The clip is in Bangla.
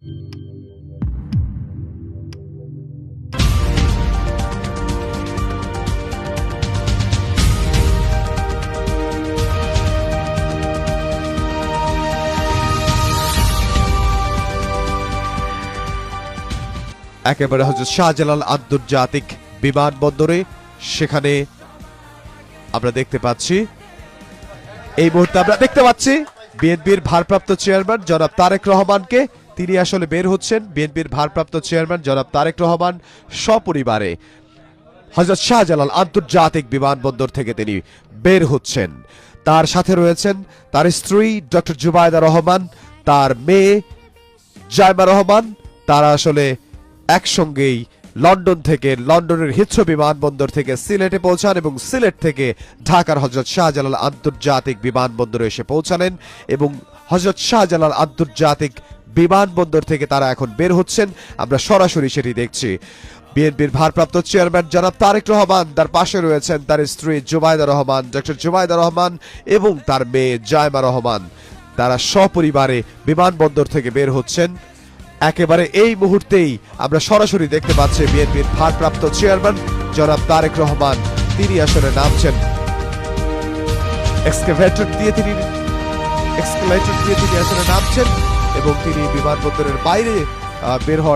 একেবারে হযরত শাহজালাল আন্তর্জাতিক বিমানবন্দরে, সেখানে আমরা দেখতে পাচ্ছি এই মুহূর্তে আমরা দেখতে পাচ্ছি বিএনপির ভারপ্রাপ্ত চেয়ারম্যান জনাব তারেক রহমানকে। তিনি আসলে বের হচ্ছেন। বিএনপির ভারপ্রাপ্ত চেয়ারম্যান জনাব তারেক রহমান সপরিবারে হযরত শাহজালাল আন্তর্জাতিক বিমানবন্দর থেকে তিনি বের হচ্ছেন। তার সাথে রয়েছেন তার স্ত্রী ডক্টর জুবাইদা রহমান, তার মেয়ে জাইমা রহমান। তারা আসলে একসঙ্গেই লন্ডন থেকে, লন্ডনের হিথ্রো বিমানবন্দর থেকে সিলেটে পৌঁছান এবং সিলেট থেকে ঢাকার হযরত শাহজালাল আন্তর্জাতিক বিমানবন্দরে এসে পৌঁছালেন এবং হযরত শাহজালাল আন্তর্জাতিক বিমানবন্দর থেকে তারা এখন বের হচ্ছেন। আমরা সরাসরি সেটি দেখছি। বিএনপির ভারপ্রাপ্ত চেয়ারম্যান জনাব তারেক রহমান, তার পাশে রয়েছেন তার স্ত্রী জুবাইদা রহমান, ডক্টর জুবাইদা রহমান এবং তার মেয়ে জাইমা রহমান। তারা সপরিবারে বিমানবন্দর থেকে বের হচ্ছেন। একেবারে এই মুহূর্তেই আমরা সরাসরি দেখতে পাচ্ছি বিএনপির ভারপ্রাপ্ত চেয়ারম্যান জনাব তারেক রহমান তিনি আসলে নামছেন। এক্সকেলেটর দিয়ে তিনি আসলে নামছেন এবং তিনি বিমানবন্দরের বাইরে বের হওয়ার